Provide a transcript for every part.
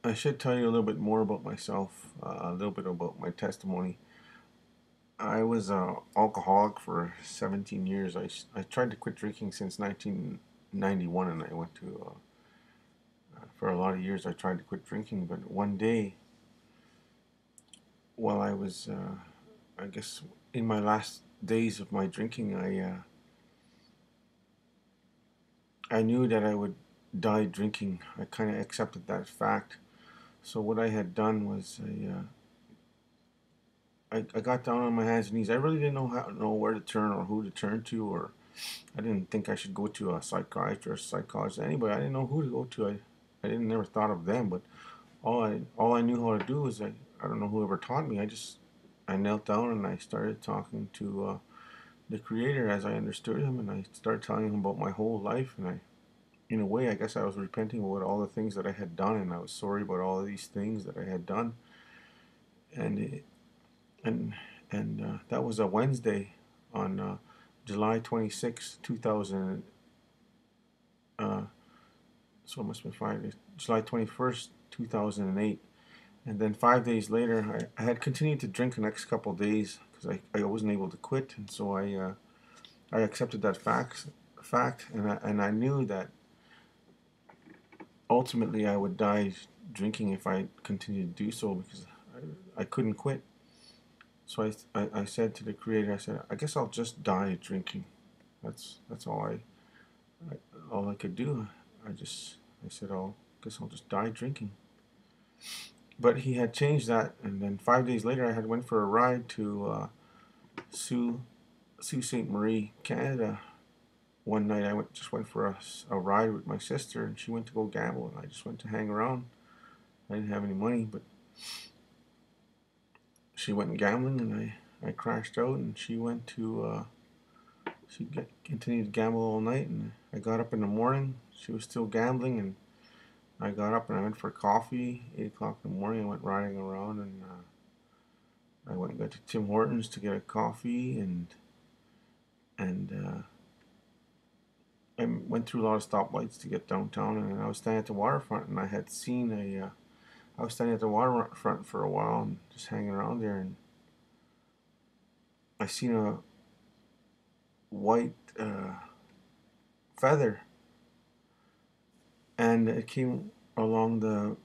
I should tell you a little bit more about myself, a little bit about my testimony. I was an alcoholic for 17 years. I tried to quit drinking since 1991, and I went to, for a lot of years, I tried to quit drinking. But one day, while I was, I guess, in my last days of my drinking, I knew that I would die drinking. I kind of accepted that fact. So what I had done was I got down on my hands and knees. I really didn't know where to turn or who to turn to, or I didn't think I should go to a psychiatrist, psychologist, anybody. I didn't know who to go to. I didn't never thought of them, but all I knew how to do was I don't know whoever taught me. I knelt down and I started talking to the Creator as I understood Him, and I started telling Him about my whole life. And in a way, I guess I was repenting about all the things that I had done, and I was sorry about all of these things that I had done. And it, and that was a Wednesday on July 26, 2000. Uh, so it must have been Friday, July 21st, 2008. And then 5 days later, I had continued to drink the next couple of days because I wasn't able to quit, and so I accepted that fact, and I knew that ultimately I would die drinking if I continued to do so because I couldn't quit. So I said to the Creator, I said, I guess I'll just die drinking. That's all I could do. I said, I guess I'll just die drinking. But He had changed that, and then 5 days later, I had went for a ride to Sault Ste. Marie, Canada. One night, just went for a ride with my sister, and she went to go gamble, and I just went to hang around. I didn't have any money, but she went gambling, and I crashed out, and she went to continued to gamble all night, and I got up in the morning. She was still gambling, and I got up and I went for coffee. 8 o'clock in the morning, I went riding around, and I went and got to Tim Hortons to get a coffee, and I went through a lot of stoplights to get downtown, and I was standing at the waterfront, and I had seen I was standing at the waterfront for a while and just hanging around there, and I seen a white feather, and it came along the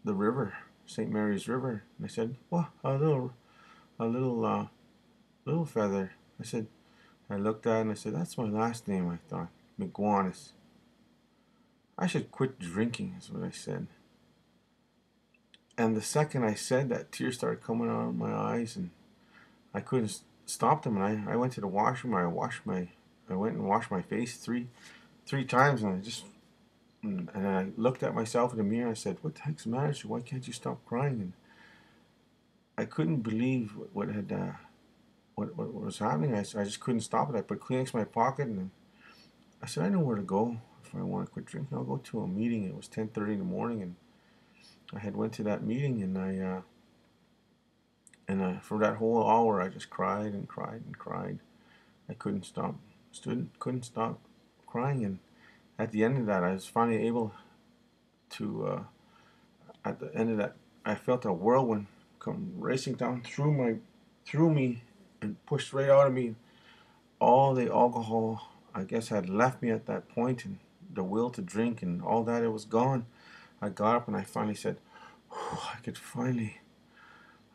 river, St. Mary's River, and I said, "What a little feather." I said, I looked at it and I said, "That's my last name." I thought, McGuanis. I should quit drinking, is what I said. And the second I said that, tears started coming out of my eyes, and I couldn't stop them. And I went to the washroom. I went and washed my face three times, and I looked at myself in the mirror. And I said, "What the heck's the matter? Why can't you stop crying?" And I couldn't believe what was happening. I just couldn't stop it. I put Kleenex in my pocket, and I said, "I know where to go if I want to quit drinking. I'll go to a meeting." It was 10:30 in the morning, and I had went to that meeting, and for that whole hour, I just cried and cried and cried. I couldn't stop, couldn't stop crying, and at the end of that, I was finally able to. At the end of that, I felt a whirlwind come racing down through me, and pushed right out of me. All the alcohol, I guess, had left me at that point, and the will to drink and all that, it was gone. I got up and I finally said, I could finally,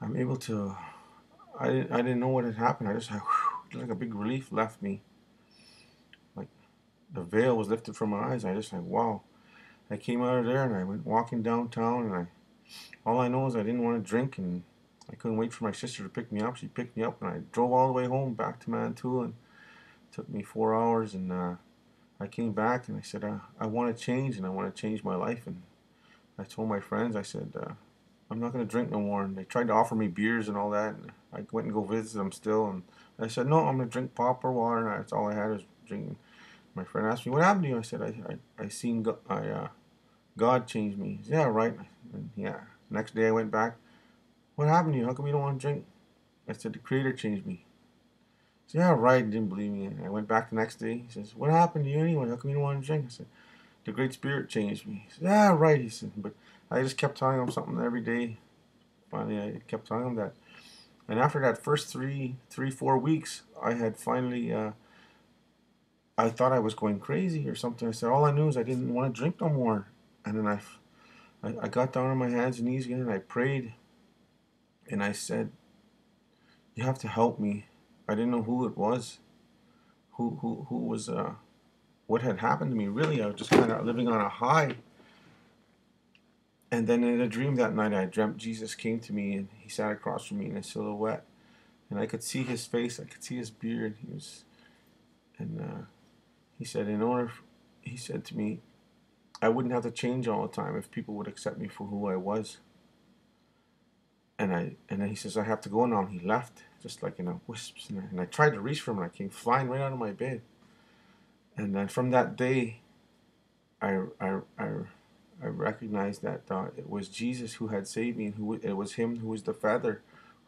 I'm able to. I didn't know what had happened. I just had like a big relief left me, like the veil was lifted from my eyes. I just like, wow. I came out of there and I went walking downtown, and all I know is I didn't want to drink, and I couldn't wait for my sister to pick me up. She picked me up, and I drove all the way home back to Manitoulin. It took me 4 hours, and I came back and I said, I want to change, and I want to change my life. And I told my friends, I said, I'm not going to drink no more. And they tried to offer me beers and all that, and I went and go visit them still. And I said, no, I'm going to drink pop or water. And that's all I had was drinking. My friend asked me, what happened to you? I said, I seen God changed me. He said, yeah, right. And yeah. Next day I went back. What happened to you? How come you don't want to drink? I said, the Creator changed me. He said, yeah, right. He didn't believe me. And I went back the next day. He says, what happened to you anyway? How come you don't want to drink? I said, the Great Spirit changed me. He said, yeah, right. He said, but I just kept telling him something every day. Finally, I kept telling him that. And after that first 4 weeks, I had finally, I thought I was going crazy or something. I said, all I knew is I didn't want to drink no more. And then I got down on my hands and knees again and I prayed. And I said, you have to help me. I didn't know who it was, who was, what had happened to me. Really, I was just kind of living on a high. And then in a dream that night, I dreamt Jesus came to me and he sat across from me in a silhouette. And I could see his face, I could see his beard. And he said, he said to me, I wouldn't have to change all the time if people would accept me for who I was. And then he says, I have to go now. And he left, just like in a wisp. And I tried to reach for him, and I came flying right out of my bed. And then from that day, I, I, I, I recognized that it was Jesus who had saved me, and it was him who was the Father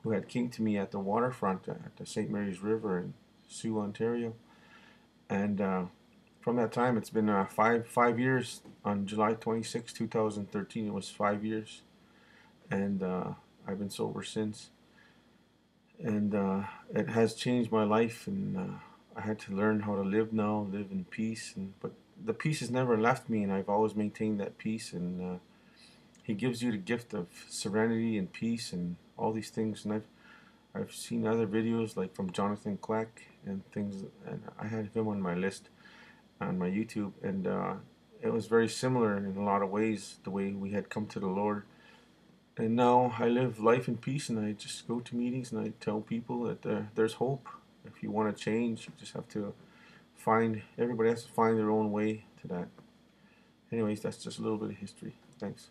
who had came to me at the waterfront at the St. Mary's River in Sioux, Ontario. And from that time, it's been 5 years. On July 26, 2013, it was 5 years. And I've been sober since. And it has changed my life. And I had to learn how to live now, live in peace. But the peace has never left me, and I've always maintained that peace. And He gives you the gift of serenity and peace and all these things. And I've seen other videos like from Jonathan Kleck and things, and I had him on my list on my YouTube, and it was very similar in a lot of ways, the way we had come to the Lord. And now I live life in peace, and I just go to meetings and I tell people that there's hope. If you want to change, you just have to everybody has to find their own way to that. Anyways, that's just a little bit of history. Thanks.